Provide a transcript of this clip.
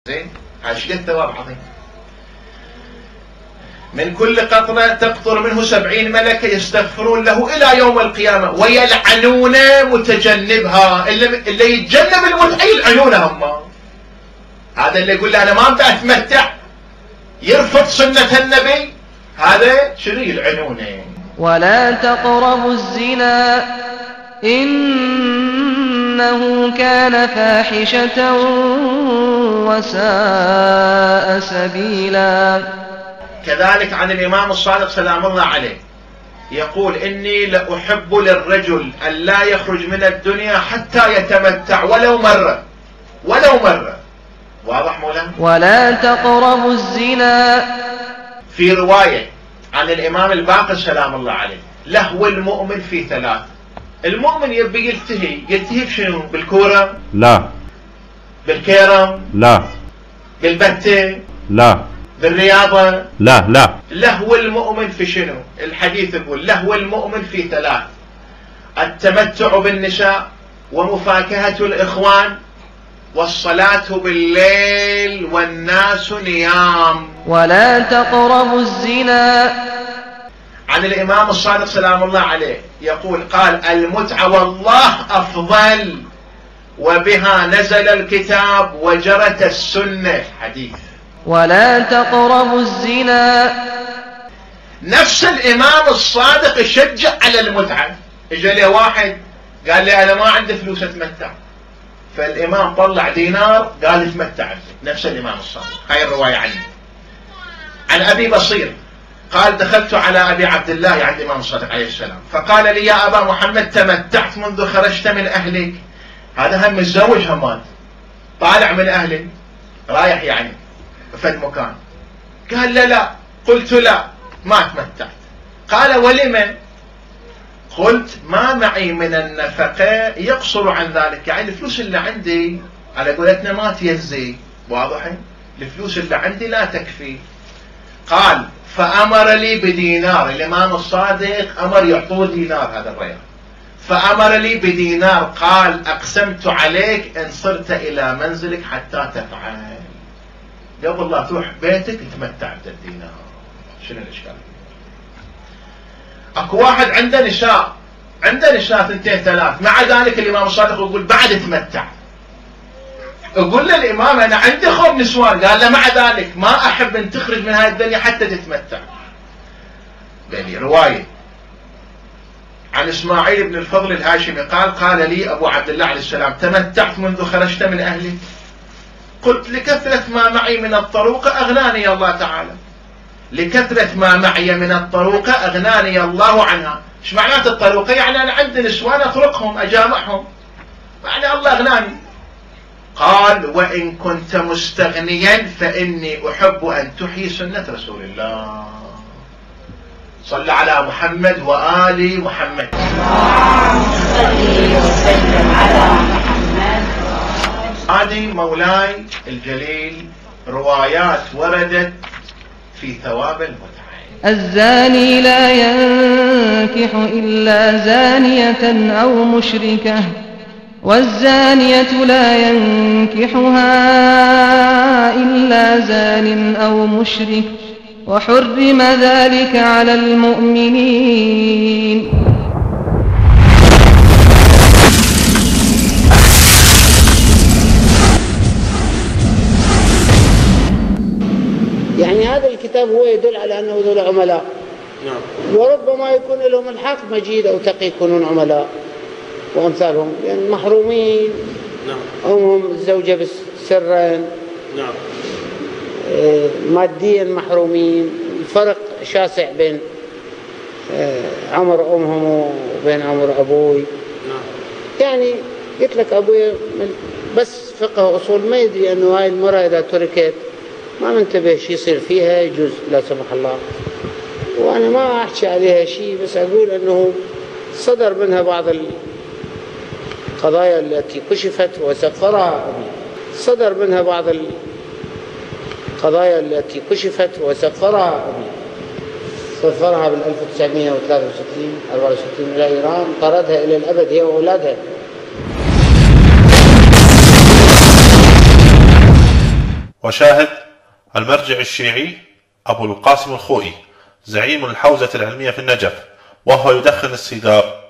زين، هذا شقد ثواب عظيم. من كل قطرة تقطر منه 70 ملكة يستغفرون له إلى يوم القيامة ويلعنون متجنبها. اللي يتجنب المتعة يلعنونه هم. هذا اللي يقول له أنا ما أبدأ أتمتع يرفض سنة النبي، هذا شنو يلعنونه. ولا تقربوا الزنا إنه كان فاحشة وساء سبيلا. كذلك عن الإمام الصادق سلام الله عليه يقول إني لأحب للرجل أن لا يخرج من الدنيا حتى يتمتع ولو مرة. واضح مولانا؟ ولا تقربوا الزنا. في رواية عن الإمام الباقر سلام الله عليه لهو المؤمن في 3. المؤمن يبي يلتهي بشنو؟ بالكورة؟ لا. بالكيرم؟ لا. بالبتة؟ لا. بالرياضة؟ لا. لهو المؤمن في شنو؟ الحديث يقول لهو المؤمن في 3: التمتع بالنساء، ومفاكهة الإخوان، والصلاة بالليل والناس نيام. ولا تقربوا الزنا. عن الإمام الصادق سلام الله عليه يقول قال المتعة والله أفضل وبها نزل الكتاب وجرت السنة. حديث. ولا تقربوا الزنا. نفس الإمام الصادق يشجع على المتعة. اجى لي واحد قال لي أنا ما عندي فلوس أتمتع، فالإمام طلع دينار قال اتمتع. نفس الإمام الصادق. هاي الرواية عنه. عن أبي بصير قال دخلت على أبي عبد الله عند الإمام الصادق عليه السلام فقال لي يا أبا محمد تمتعت منذ خرجت من أهلك. هذا هم متزوج همات طالع من أهله رايح يعني فد مكان. قال لا. قلت لا ما تمتعت. قال ولم؟ قلت ما معي من النفقة يقصر عن ذلك، يعني الفلوس اللي عندي على قولتنا ما تيزي. واضح؟ الفلوس اللي عندي لا تكفي. قال فأمر لي بدينار. الإمام الصادق أمر يعطوه دينار هذا الرجال، فأمر لي بدينار. قال أقسمت عليك إن صرت إلى منزلك حتى تفعل. قبل لا تروح بيتك تمتع بالدينار. شنو الإشكال؟ اكو واحد عنده نساء 2 3 مع ذلك الإمام الصادق يقول بعد تمتع. يقول للإمام أنا عندي خوف نسوان، قال له مع ذلك ما أحب أن تخرج من هذه الدنيا حتى تتمتع. بني رواية عن إسماعيل بن الفضل الهاشمي قال لي أبو عبد الله عليه السلام تمتعت منذ خرجت من أهلي؟ قلت لكثرة ما معي من الطروقة أغناني الله تعالى. لكثرة ما معي من الطروقة أغناني الله عنها. ايش معنات الطروقة؟ يعني أنا عندي نسوان أطرقهم أجامعهم، يعني الله أغناني. قال وإن كنت مستغنيا فإني أحب أن تحيي سنة رسول الله. صلى على محمد وآل محمد. هذه مولاي الجليل روايات وردت في ثواب المتعة. الزاني لا ينكح إلا زانية أو مشركة، والزانية لا ينكحها إلا زان أو مشرك، وحرم ذلك على المؤمنين. يعني هذا الكتاب هو يدل على أنه ذو العملاء. نعم. وربما يكون لهم الحق مجيد أو تقي يكونون عملاء وأمثالهم، يعني محرومين. نعم. أمهم الزوجة سرا. نعم. ماديا محرومين. الفرق شاسع بين عمر أمهم وبين عمر أبوي. نعم. يعني قلت لك أبوي بس فقه أصول ما يدري أنه هاي المرأة إذا تركت ما منتبه شي يصير فيها يجوز لا سمح الله. وأنا ما أحكي عليها شيء، بس أقول أنه صدر منها بعض القضايا التي كشفت وسفرها أبي. صدر منها بعض القضايا التي كشفت وسفرها أبي. سفرها بال 1963 إلى إيران، طردها إلى الأبد هي وأولادها. وشاهد المرجع الشيعي أبو القاسم الخوئي زعيم الحوزة العلمية في النجف، وهو يدخن السيجار